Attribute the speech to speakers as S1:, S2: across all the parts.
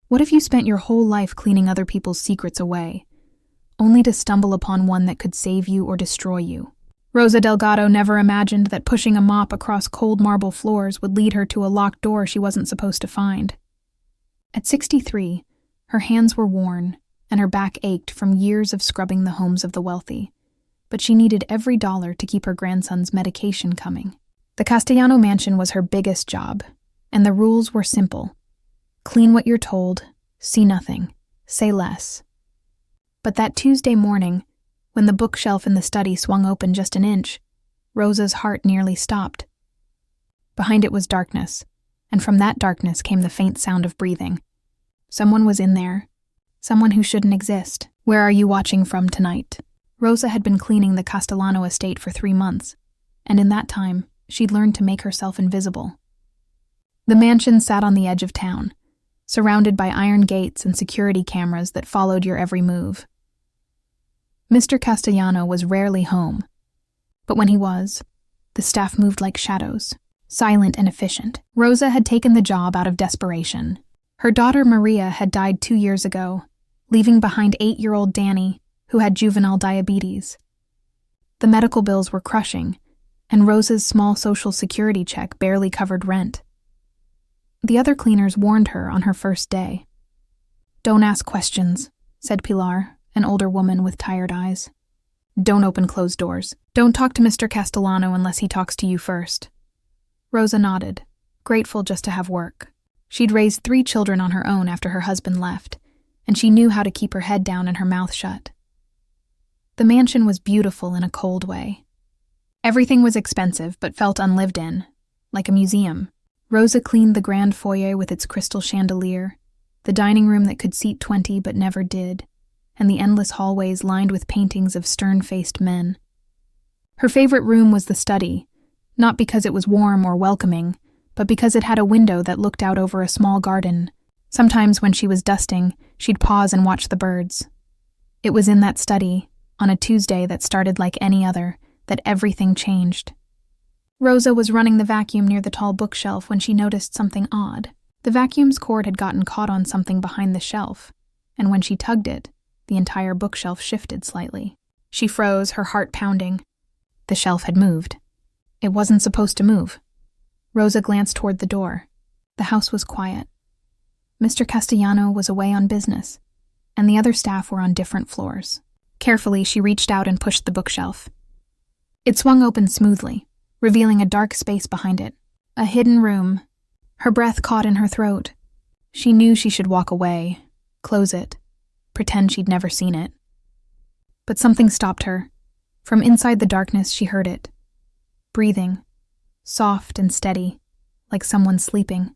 S1: What if you spent your whole life cleaning other people's secrets away, only to stumble upon one that could save you or destroy you? Rosa Delgado never imagined that pushing a mop across cold marble floors would lead her to a locked door she wasn't supposed to find. At 63, her hands were worn and her back ached from years of scrubbing the homes of the wealthy, but she needed every dollar to keep her grandson's medication coming. The Castellano mansion was her biggest job, and the rules were simple. Clean what you're told, see nothing, say less. But that Tuesday morning, when the bookshelf in the study swung open just an inch, Rosa's heart nearly stopped. Behind it was darkness, and from that darkness came the faint sound of breathing. Someone was in there, someone who shouldn't exist. Where are you watching from tonight? Rosa had been cleaning the Castellano estate for 3 months, and in that time, she'd learned to make herself invisible. The mansion sat on the edge of town, surrounded by iron gates and security cameras that followed your every move. Mr. Castellano was rarely home, but when he was, the staff moved like shadows, silent and efficient. Rosa had taken the job out of desperation. Her daughter Maria had died 2 years ago, leaving behind 8-year-old Danny, who had juvenile diabetes. The medical bills were crushing, and Rosa's small social security check barely covered rent. The other cleaners warned her on her first day. "Don't ask questions," said Pilar, an older woman with tired eyes. "Don't open closed doors. Don't talk to Mr. Castellano unless he talks to you first." Rosa nodded, grateful just to have work. She'd raised 3 children on her own after her husband left, and she knew how to keep her head down and her mouth shut. The mansion was beautiful in a cold way. Everything was expensive but felt unlived in, like a museum. Rosa cleaned the grand foyer with its crystal chandelier, the dining room that could seat 20 but never did, and the endless hallways lined with paintings of stern-faced men. Her favorite room was the study, not because it was warm or welcoming, but because it had a window that looked out over a small garden. Sometimes when she was dusting, she'd pause and watch the birds. It was in that study, on a Tuesday that started like any other, that everything changed. Rosa was running the vacuum near the tall bookshelf when she noticed something odd. The vacuum's cord had gotten caught on something behind the shelf, and when she tugged it, the entire bookshelf shifted slightly. She froze, her heart pounding. The shelf had moved. It wasn't supposed to move. Rosa glanced toward the door. The house was quiet. Mr. Castellano was away on business, and the other staff were on different floors. Carefully, she reached out and pushed the bookshelf. It swung open smoothly, revealing a dark space behind it. A hidden room. Her breath caught in her throat. She knew she should walk away, close it, pretend she'd never seen it. But something stopped her. From inside the darkness, she heard it. Breathing, soft and steady, like someone sleeping.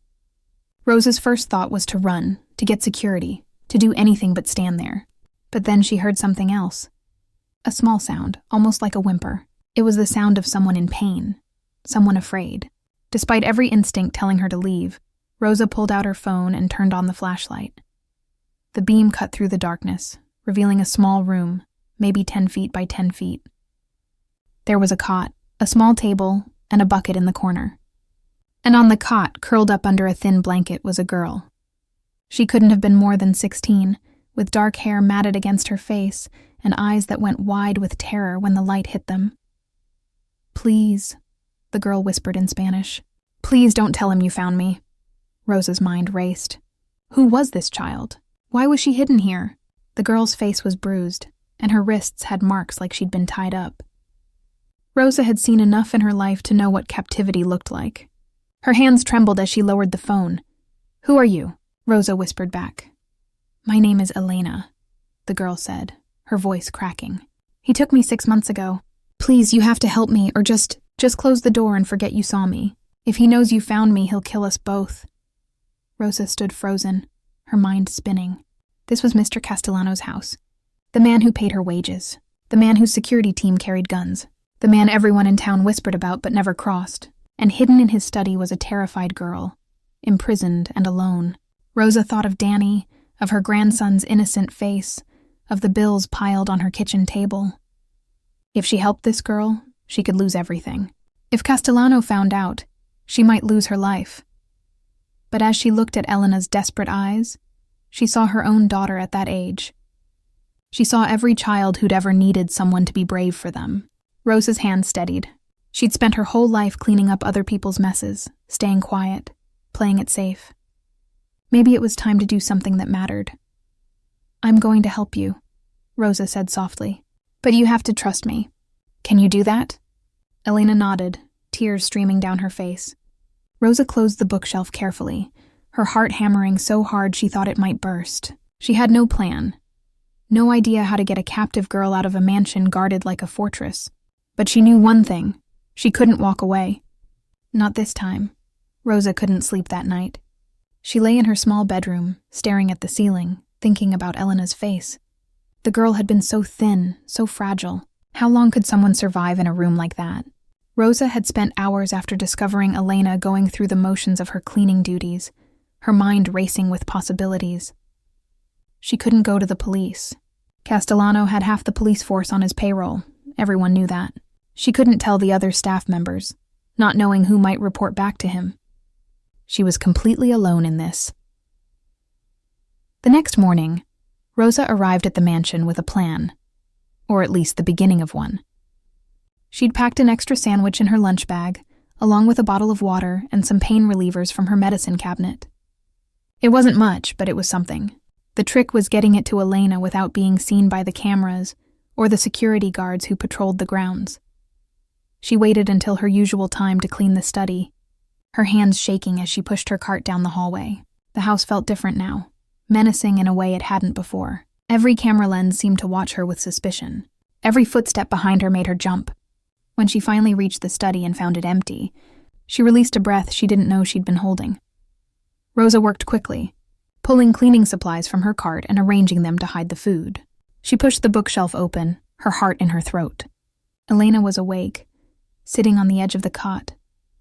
S1: Rosa's first thought was to run, to get security, to do anything but stand there. But then she heard something else. A small sound, almost like a whimper. It was the sound of someone in pain, someone afraid. Despite every instinct telling her to leave, Rosa pulled out her phone and turned on the flashlight. The beam cut through the darkness, revealing a small room, maybe 10 feet by 10 feet. There was a cot, a small table, and a bucket in the corner. And on the cot, curled up under a thin blanket, was a girl. She couldn't have been more than 16, with dark hair matted against her face and eyes that went wide with terror when the light hit them. "Please," the girl whispered in Spanish. "Please don't tell him you found me." Rosa's mind raced. Who was this child? Why was she hidden here? The girl's face was bruised, and her wrists had marks like she'd been tied up. Rosa had seen enough in her life to know what captivity looked like. Her hands trembled as she lowered the phone. "Who are you?" Rosa whispered back. "My name is Elena," the girl said, her voice cracking. "He took me 6 months ago. Please, you have to help me, or just close the door and forget you saw me. If he knows you found me, he'll kill us both." Rosa stood frozen, her mind spinning. This was Mr. Castellano's house. The man who paid her wages. The man whose security team carried guns. The man everyone in town whispered about but never crossed. And hidden in his study was a terrified girl, imprisoned and alone. Rosa thought of Danny, of her grandson's innocent face, of the bills piled on her kitchen table. If she helped this girl, she could lose everything. If Castellano found out, she might lose her life. But as she looked at Elena's desperate eyes, She saw her own daughter at that age. She saw every child who'd ever needed someone to be brave for them. Rosa's hand steadied. She'd spent her whole life cleaning up other people's messes, staying quiet, playing it safe. Maybe it was time to do something that mattered. "I'm going to help you," Rosa said softly. "But you have to trust me. Can you do that?" Elena nodded, tears streaming down her face. Rosa closed the bookshelf carefully, her heart hammering so hard she thought it might burst. She had no plan. No idea how to get a captive girl out of a mansion guarded like a fortress. But she knew one thing. She couldn't walk away. Not this time. Rosa couldn't sleep that night. She lay in her small bedroom, staring at the ceiling, thinking about Elena's face. The girl had been so thin, so fragile. How long could someone survive in a room like that? Rosa had spent hours after discovering Elena going through the motions of her cleaning duties, her mind racing with possibilities. She couldn't go to the police. Castellano had half the police force on his payroll. Everyone knew that. She couldn't tell the other staff members, not knowing who might report back to him. She was completely alone in this. The next morning, Rosa arrived at the mansion with a plan, or at least the beginning of one. She'd packed an extra sandwich in her lunch bag, along with a bottle of water and some pain relievers from her medicine cabinet. It wasn't much, but it was something. The trick was getting it to Elena without being seen by the cameras or the security guards who patrolled the grounds. She waited until her usual time to clean the study, her hands shaking as she pushed her cart down the hallway. The house felt different now, menacing in a way it hadn't before. Every camera lens seemed to watch her with suspicion. Every footstep behind her made her jump. When she finally reached the study and found it empty, she released a breath she didn't know she'd been holding. Rosa worked quickly, pulling cleaning supplies from her cart and arranging them to hide the food. She pushed the bookshelf open, her heart in her throat. Elena was awake, sitting on the edge of the cot,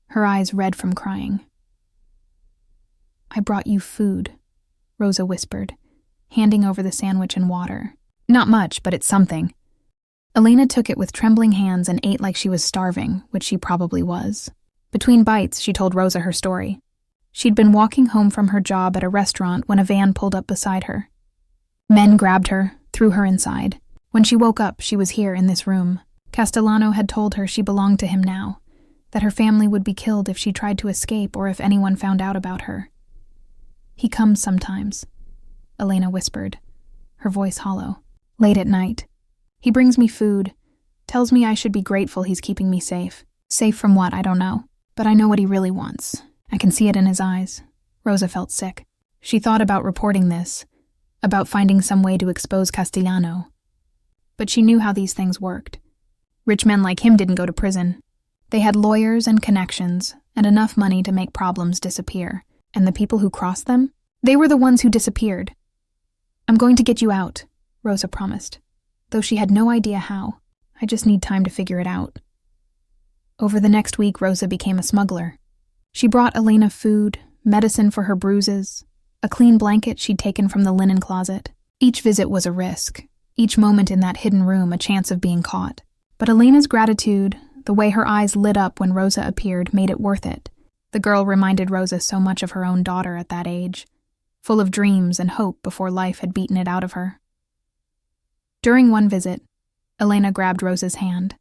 S1: her eyes red from crying. "I brought you food," Rosa whispered, handing over the sandwich and water. "Not much, but it's something." Elena took it with trembling hands and ate like she was starving, which she probably was. Between bites, she told Rosa her story. She'd been walking home from her job at a restaurant when a van pulled up beside her. Men grabbed her, threw her inside. When she woke up, she was here in this room. Castellano had told her she belonged to him now, that her family would be killed if she tried to escape or if anyone found out about her. "He comes sometimes," Elena whispered, her voice hollow. "Late at night. He brings me food, tells me I should be grateful he's keeping me safe. Safe from what, I don't know. But I know what he really wants. I can see it in his eyes." Rosa felt sick. She thought about reporting this, about finding some way to expose Castellano. But she knew how these things worked. Rich men like him didn't go to prison. They had lawyers and connections, and enough money to make problems disappear. And the people who crossed them? They were the ones who disappeared. "I'm going to get you out," Rosa promised, though she had no idea how. "I just need time to figure it out." Over the next week, Rosa became a smuggler. She brought Elena food, medicine for her bruises, a clean blanket she'd taken from the linen closet. Each visit was a risk, each moment in that hidden room a chance of being caught. But Elena's gratitude, the way her eyes lit up when Rosa appeared, made it worth it. The girl reminded Rosa so much of her own daughter at that age, full of dreams and hope before life had beaten it out of her. During one visit, Elena grabbed Rosa's hand.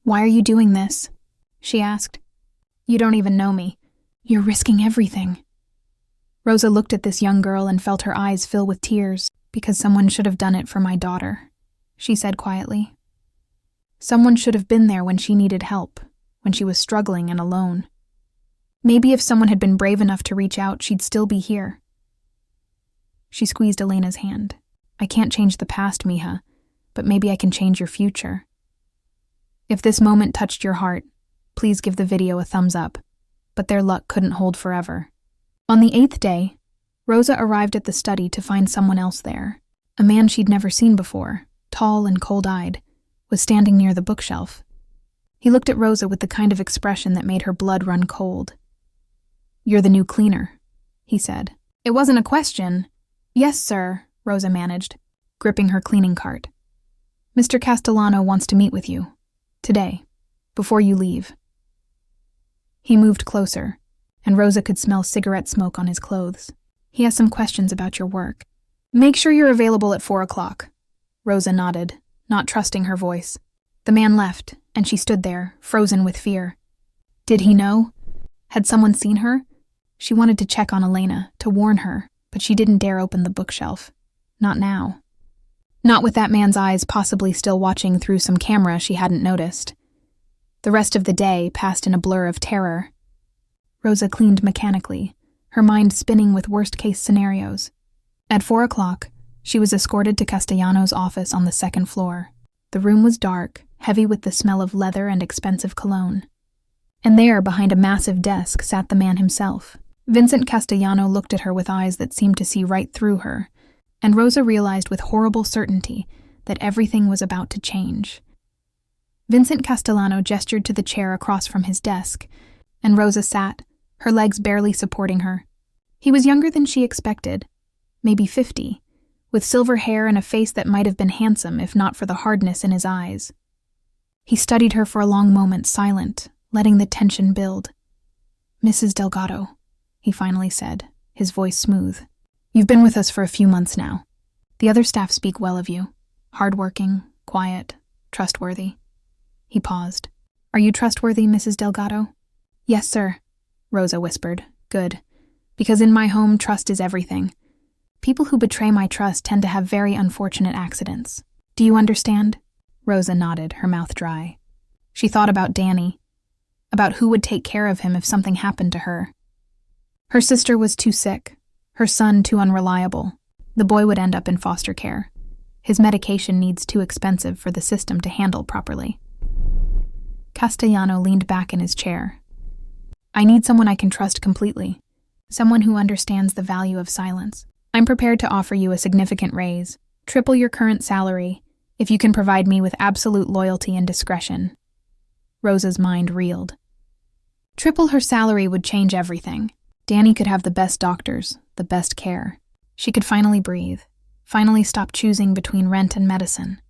S1: "Why are you doing this?" she asked. "You don't even know me. You're risking everything." Rosa looked at this young girl and felt her eyes fill with tears. "Because someone should have done it for my daughter," she said quietly. "Someone should have been there when she needed help, when she was struggling and alone. Maybe if someone had been brave enough to reach out, she'd still be here." She squeezed Elena's hand. "I can't change the past, Mija, but maybe I can change your future. If this moment touched your heart, please give the video a thumbs up, but their luck couldn't hold forever." On the 8th day, Rosa arrived at the study to find someone else there. A man she'd never seen before, tall and cold-eyed, was standing near the bookshelf. He looked at Rosa with the kind of expression that made her blood run cold. "You're the new cleaner," he said. "It wasn't a question." "Yes, sir," Rosa managed, gripping her cleaning cart. "Mr. Castellano wants to meet with you. Today, before you leave." He moved closer, and Rosa could smell cigarette smoke on his clothes. He has some questions about your work. Make sure you're available at 4 o'clock. Rosa nodded, not trusting her voice. The man left, and she stood there, frozen with fear. Did he know? Had someone seen her? She wanted to check on Elena, to warn her, but she didn't dare open the bookshelf. Not now. Not with that man's eyes possibly still watching through some camera she hadn't noticed. The rest of the day passed in a blur of terror. Rosa cleaned mechanically, her mind spinning with worst-case scenarios. At 4 o'clock, she was escorted to Castellano's office on the second floor. The room was dark, heavy with the smell of leather and expensive cologne. And there, behind a massive desk, sat the man himself. Vincent Castellano looked at her with eyes that seemed to see right through her, and Rosa realized with horrible certainty that everything was about to change. Vincent Castellano gestured to the chair across from his desk, and Rosa sat, her legs barely supporting her. He was younger than she expected, maybe 50, with silver hair and a face that might have been handsome if not for the hardness in his eyes. He studied her for a long moment, silent, letting the tension build. "Mrs. Delgado," he finally said, his voice smooth. "You've been with us for a few months now. The other staff speak well of you. Hardworking, quiet, trustworthy." He paused. "Are you trustworthy, Mrs. Delgado?" "Yes, sir," Rosa whispered. "Good. Because in my home, trust is everything. People who betray my trust tend to have very unfortunate accidents. Do you understand?" Rosa nodded, her mouth dry. She thought about Danny, about who would take care of him if something happened to her. Her sister was too sick, her son too unreliable. The boy would end up in foster care. His medication needs too expensive for the system to handle properly. Castellano leaned back in his chair. "I need someone I can trust completely, someone who understands the value of silence. I'm prepared to offer you a significant raise, triple your current salary, if you can provide me with absolute loyalty and discretion." Rosa's mind reeled. Triple her salary would change everything. Danny could have the best doctors, the best care. She could finally breathe, finally stop choosing between rent and medicine.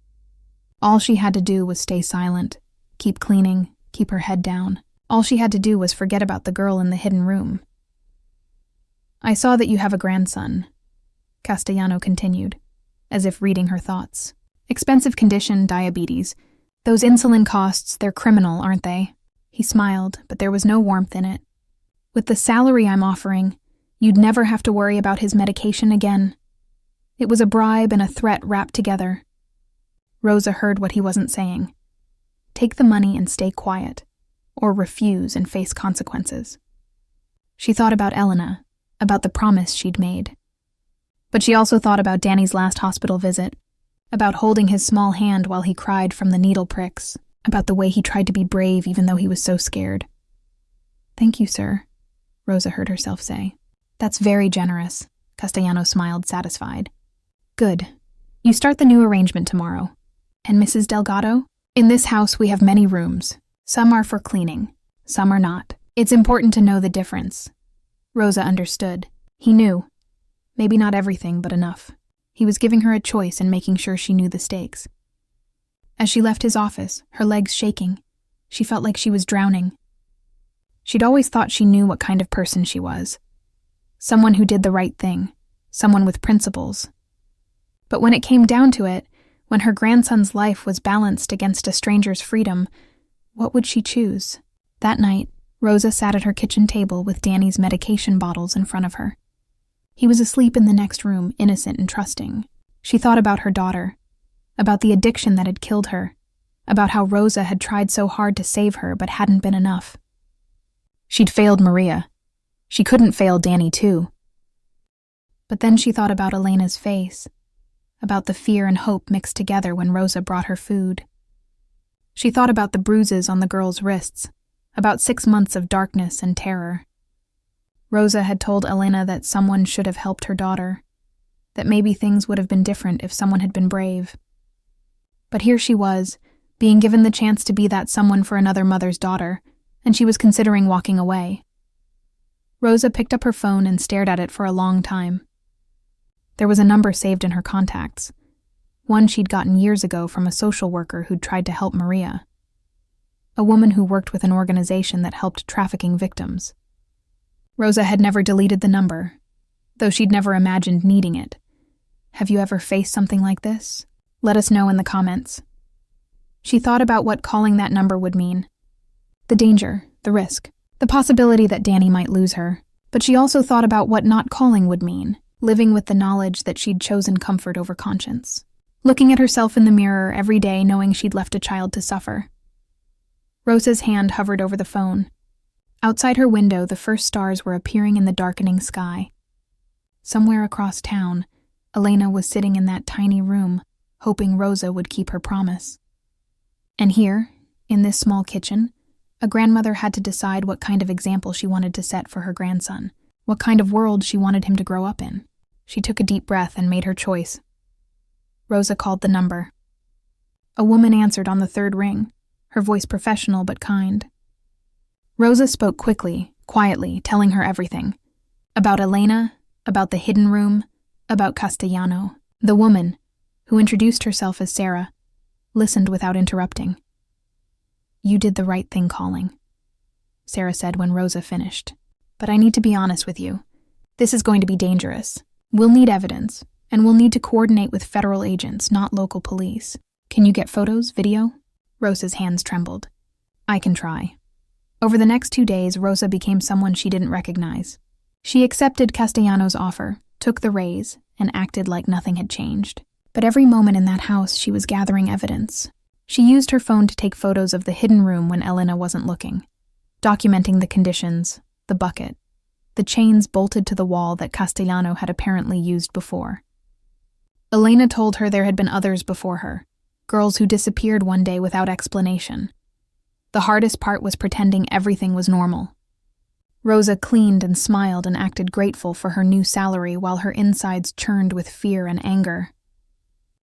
S1: All she had to do was stay silent, keep cleaning, keep her head down. All she had to do was forget about the girl in the hidden room. "I saw that you have a grandson," Castellano continued, as if reading her thoughts. "Expensive condition, diabetes. Those insulin costs, they're criminal, aren't they?" He smiled, but there was no warmth in it. "With the salary I'm offering, you'd never have to worry about his medication again." It was a bribe and a threat wrapped together. Rosa heard what he wasn't saying. Take the money and stay quiet, or refuse and face consequences. She thought about Elena, about the promise she'd made. But she also thought about Danny's last hospital visit, about holding his small hand while he cried from the needle pricks, about the way he tried to be brave even though he was so scared. "Thank you, sir," Rosa heard herself say. "That's very generous," Castellano smiled, satisfied. "Good. You start the new arrangement tomorrow. And Mrs. Delgado? In this house we have many rooms. Some are for cleaning, some are not. It's important to know the difference." Rosa understood. He knew. Maybe not everything, but enough. He was giving her a choice and making sure she knew the stakes. As she left his office, her legs shaking, she felt like she was drowning. She'd always thought she knew what kind of person she was. Someone who did the right thing, someone with principles. But when it came down to it, when her grandson's life was balanced against a stranger's freedom, what would she choose? That night, Rosa sat at her kitchen table with Danny's medication bottles in front of her. He was asleep in the next room, innocent and trusting. She thought about her daughter, about the addiction that had killed her, about how Rosa had tried so hard to save her but hadn't been enough. She'd failed Maria. She couldn't fail Danny too. But then she thought about Elena's face, about the fear and hope mixed together when Rosa brought her food. She thought about the bruises on the girl's wrists, about 6 months of darkness and terror. Rosa had told Elena that someone should have helped her daughter, that maybe things would have been different if someone had been brave. But here she was, being given the chance to be that someone for another mother's daughter, and she was considering walking away. Rosa picked up her phone and stared at it for a long time. There was a number saved in her contacts, one she'd gotten years ago from a social worker who'd tried to help Maria, a woman who worked with an organization that helped trafficking victims. Rosa had never deleted the number, though she'd never imagined needing it. Have you ever faced something like this? Let us know in the comments. She thought about what calling that number would mean. The danger, the risk, the possibility that Danny might lose her. But she also thought about what not calling would mean, living with the knowledge that she'd chosen comfort over conscience. Looking at herself in the mirror every day knowing she'd left a child to suffer. Rosa's hand hovered over the phone. Outside her window, the first stars were appearing in the darkening sky. Somewhere across town, Elena was sitting in that tiny room, hoping Rosa would keep her promise. And here, in this small kitchen, a grandmother had to decide what kind of example she wanted to set for her grandson, what kind of world she wanted him to grow up in. She took a deep breath and made her choice. Rosa called the number. A woman answered on the third ring, her voice professional but kind. Rosa spoke quickly, quietly, telling her everything. About Elena, about the hidden room, about Castellano. The woman, who introduced herself as Sarah, listened without interrupting. You did the right thing calling, Sarah said when Rosa finished. But I need to be honest with you. This is going to be dangerous. We'll need evidence, and we'll need to coordinate with federal agents, not local police. Can you get photos, video? Rosa's hands trembled. I can try. Over the next 2 days, Rosa became someone she didn't recognize. She accepted Castellano's offer, took the raise, and acted like nothing had changed. But every moment in that house, she was gathering evidence. She used her phone to take photos of the hidden room when Elena wasn't looking, documenting the conditions, the bucket, the chains bolted to the wall that Castellano had apparently used before. Elena told her there had been others before her, girls who disappeared one day without explanation. The hardest part was pretending everything was normal. Rosa cleaned and smiled and acted grateful for her new salary while her insides churned with fear and anger.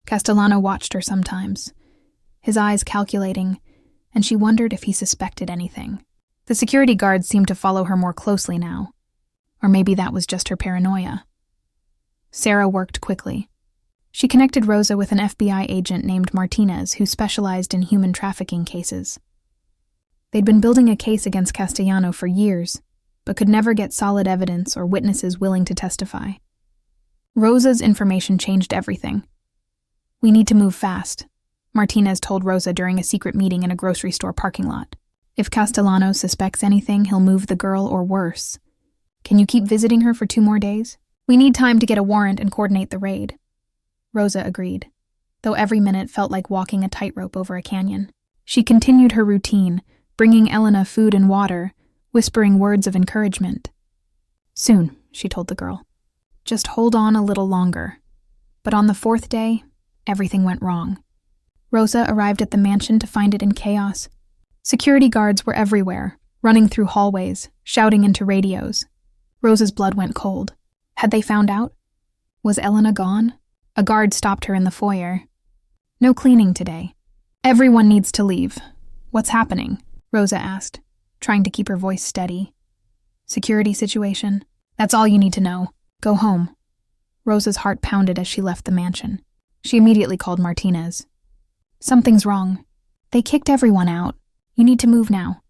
S1: Castellano watched her sometimes, his eyes calculating, and she wondered if he suspected anything. The security guards seemed to follow her more closely now, or maybe that was just her paranoia. Sarah worked quickly. She connected Rosa with an FBI agent named Martinez who specialized in human trafficking cases. They'd been building a case against Castellano for years, but could never get solid evidence or witnesses willing to testify. Rosa's information changed everything. We need to move fast, Martinez told Rosa during a secret meeting in a grocery store parking lot. If Castellano suspects anything, he'll move the girl or worse. Can you keep visiting her for 2 more days? We need time to get a warrant and coordinate the raid. Rosa agreed, though every minute felt like walking a tightrope over a canyon. She continued her routine, bringing Elena food and water, whispering words of encouragement. Soon, she told the girl. Just hold on a little longer. But on the 4th day, everything went wrong. Rosa arrived at the mansion to find it in chaos. Security guards were everywhere, running through hallways, shouting into radios. Rosa's blood went cold. Had they found out? Was Elena gone? A guard stopped her in the foyer. No cleaning today. Everyone needs to leave. What's happening? Rosa asked, trying to keep her voice steady. Security situation? That's all you need to know. Go home. Rosa's heart pounded as she left the mansion. She immediately called Martinez. Something's wrong. They kicked everyone out. You need to move now.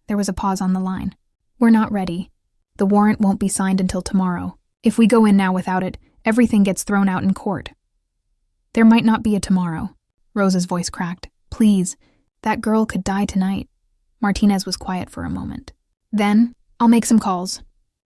S1: There was a pause on the line. We're not ready. The warrant won't be signed until tomorrow. If we go in now without it, everything gets thrown out in court. There might not be a tomorrow. Rosa's voice cracked. Please, that girl could die tonight. Martinez was quiet for a moment. Then, I'll make some calls.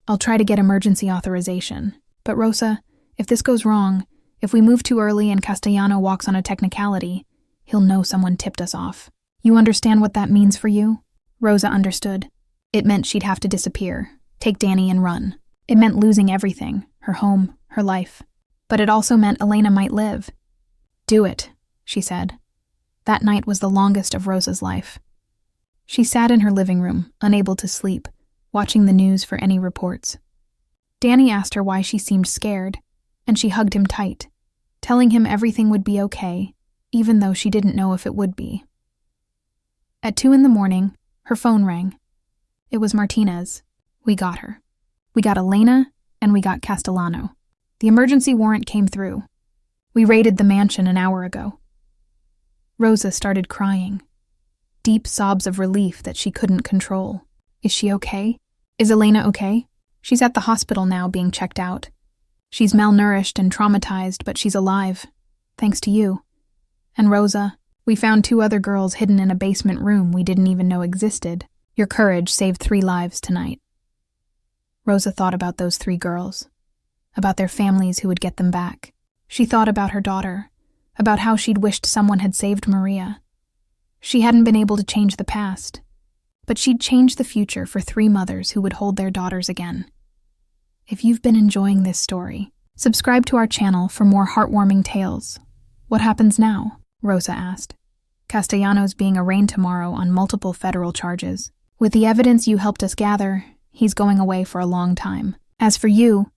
S1: I'll try to get emergency authorization. But Rosa, if this goes wrong, if we move too early and Castellano walks on a technicality, he'll know someone tipped us off. You understand what that means for you? Rosa understood. It meant she'd have to disappear, take Danny and run. It meant losing everything, her home, her life. But it also meant Elena might live. Do it, she said. That night was the longest of Rosa's life. She sat in her living room, unable to sleep, watching the news for any reports. Danny asked her why she seemed scared, and she hugged him tight, telling him everything would be okay, even though she didn't know if it would be. At 2 a.m, her phone rang. It was Martinez. We got her. We got Elena, and we got Castellano. The emergency warrant came through. We raided the mansion an hour ago. Rosa started crying. Deep sobs of relief that she couldn't control. Is she okay? Is Elena okay? She's at the hospital now being checked out. She's malnourished and traumatized, but she's alive. Thanks to you. And Rosa, we found 2 other girls hidden in a basement room we didn't even know existed. Your courage saved 3 lives tonight." Rosa thought about those 3 girls, about their families who would get them back. She thought about her daughter, about how she'd wished someone had saved Maria. She hadn't been able to change the past, but she'd change the future for 3 mothers who would hold their daughters again. If you've been enjoying this story, subscribe to our channel for more heartwarming tales. What happens now? Rosa asked. Castellanos being arraigned tomorrow on multiple federal charges. With the evidence you helped us gather, he's going away for a long time. As for you,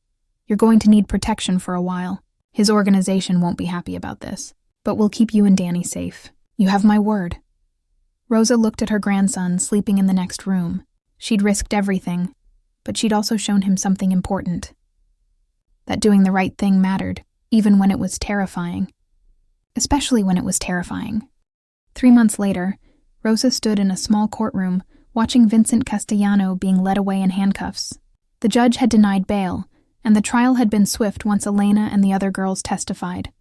S1: you're going to need protection for a while. His organization won't be happy about this, but we'll keep you and Danny safe. You have my word. Rosa looked at her grandson sleeping in the next room. She'd risked everything, but she'd also shown him something important. That doing the right thing mattered, even when it was terrifying. Especially when it was terrifying. 3 months later, Rosa stood in a small courtroom watching Vincent Castellano being led away in handcuffs. The judge had denied bail, and the trial had been swift once Elena and the other girls testified.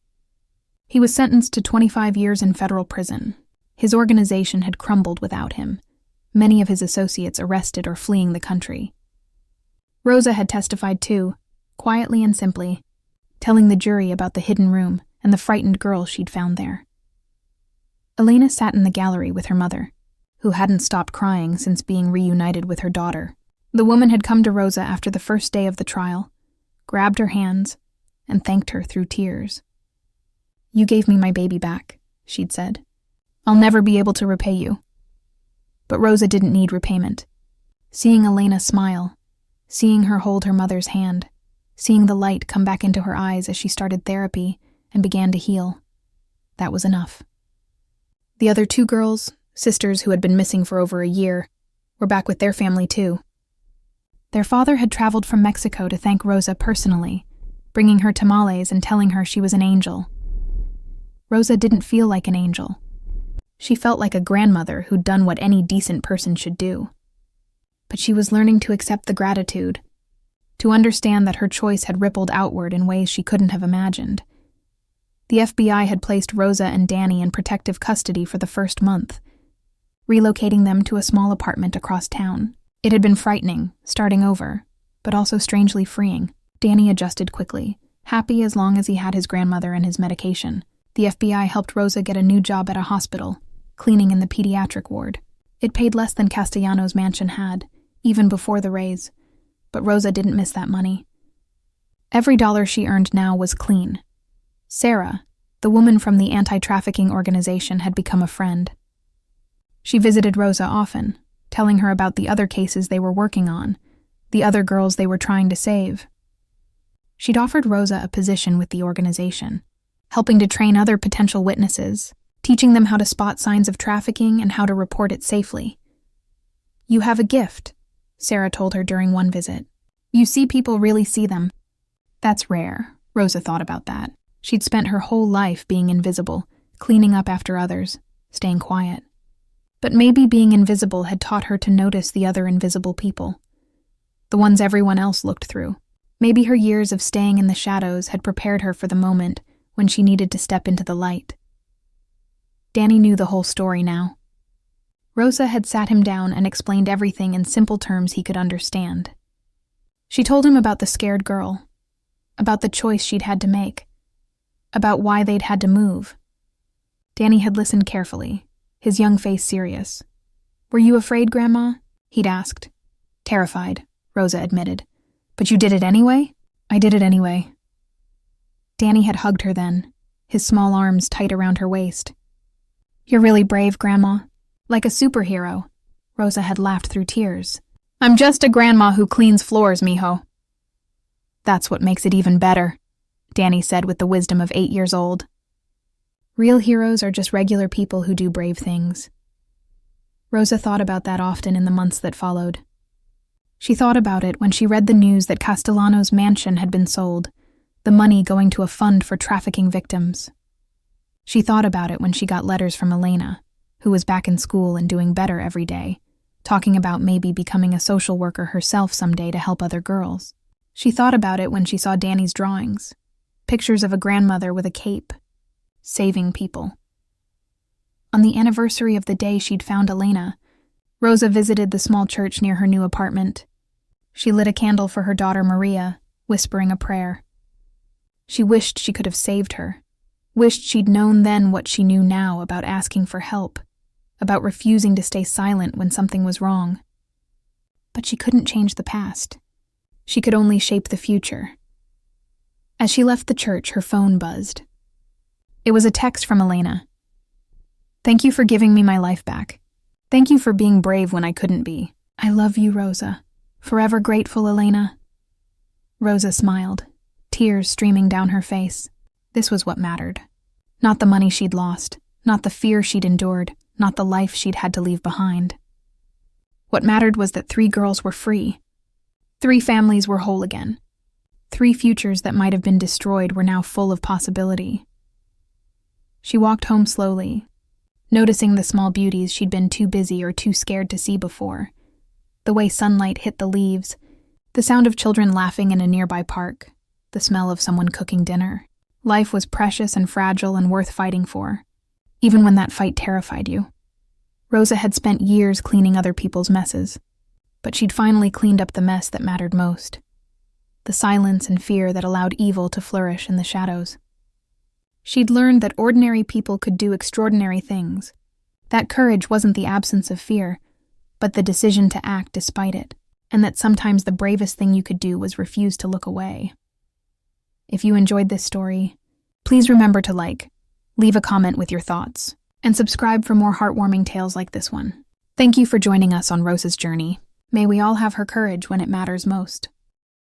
S1: He was sentenced to 25 years in federal prison. His organization had crumbled without him, many of his associates arrested or fleeing the country. Rosa had testified too, quietly and simply, telling the jury about the hidden room and the frightened girl she'd found there. Elena sat in the gallery with her mother, who hadn't stopped crying since being reunited with her daughter. The woman had come to Rosa after the first day of the trial, grabbed her hands, and thanked her through tears. "You gave me my baby back," she'd said. "I'll never be able to repay you." But Rosa didn't need repayment. Seeing Elena smile, seeing her hold her mother's hand, seeing the light come back into her eyes as she started therapy and began to heal, that was enough. The other 2 girls, sisters who had been missing for over a year, were back with their family too. Their father had traveled from Mexico to thank Rosa personally, bringing her tamales and telling her she was an angel. Rosa didn't feel like an angel. She felt like a grandmother who'd done what any decent person should do. But she was learning to accept the gratitude, to understand that her choice had rippled outward in ways she couldn't have imagined. The FBI had placed Rosa and Danny in protective custody for the first month, relocating them to a small apartment across town. It had been frightening, starting over, but also strangely freeing. Danny adjusted quickly, happy as long as he had his grandmother and his medication. The FBI helped Rosa get a new job at a hospital, cleaning in the pediatric ward. It paid less than Castellanos' mansion had, even before the raise, but Rosa didn't miss that money. Every dollar she earned now was clean. Sarah, the woman from the anti-trafficking organization, had become a friend. She visited Rosa often, telling her about the other cases they were working on, the other girls they were trying to save. She'd offered Rosa a position with the organization, helping to train other potential witnesses, teaching them how to spot signs of trafficking and how to report it safely. "You have a gift," Sarah told her during one visit. "You see people really see them." That's rare, Rosa thought about that. She'd spent her whole life being invisible, cleaning up after others, staying quiet. But maybe being invisible had taught her to notice the other invisible people, the ones everyone else looked through. Maybe her years of staying in the shadows had prepared her for the moment when she needed to step into the light. Danny knew the whole story now. Rosa had sat him down and explained everything in simple terms he could understand. She told him about the scared girl, about the choice she'd had to make, about why they'd had to move. Danny had listened carefully, his young face serious. "Were you afraid, Grandma?" he'd asked. "Terrified," Rosa admitted. "But you did it anyway?" "I did it anyway." Danny had hugged her then, his small arms tight around her waist. "You're really brave, Grandma. Like a superhero." Rosa had laughed through tears. "I'm just a grandma who cleans floors, mijo." "That's what makes it even better," Danny said with the wisdom of 8 years old. Real heroes are just regular people who do brave things. Rosa thought about that often in the months that followed. She thought about it when she read the news that Castellanos' mansion had been sold, the money going to a fund for trafficking victims. She thought about it when she got letters from Elena, who was back in school and doing better every day, talking about maybe becoming a social worker herself someday to help other girls. She thought about it when she saw Danny's drawings, pictures of a grandmother with a cape, saving people. On the anniversary of the day she'd found Elena, Rosa visited the small church near her new apartment. She lit a candle for her daughter Maria, whispering a prayer. She wished she could have saved her, wished she'd known then what she knew now about asking for help, about refusing to stay silent when something was wrong. But she couldn't change the past. She could only shape the future. As she left the church, her phone buzzed. It was a text from Elena. "Thank you for giving me my life back. Thank you for being brave when I couldn't be. I love you, Rosa. Forever grateful, Elena." Rosa smiled, tears streaming down her face. This was what mattered. Not the money she'd lost, not the fear she'd endured, not the life she'd had to leave behind. What mattered was that 3 girls were free. 3 families were whole again. 3 futures that might have been destroyed were now full of possibility. She walked home slowly, noticing the small beauties she'd been too busy or too scared to see before. The way sunlight hit the leaves, the sound of children laughing in a nearby park, the smell of someone cooking dinner. Life was precious and fragile and worth fighting for, even when that fight terrified you. Rosa had spent years cleaning other people's messes, but she'd finally cleaned up the mess that mattered most. The silence and fear that allowed evil to flourish in the shadows. She'd learned that ordinary people could do extraordinary things. That courage wasn't the absence of fear, but the decision to act despite it, and that sometimes the bravest thing you could do was refuse to look away. If you enjoyed this story, please remember to leave a comment with your thoughts, and subscribe for more heartwarming tales like this one. Thank you for joining us on Rosa's journey. May we all have her courage when it matters most.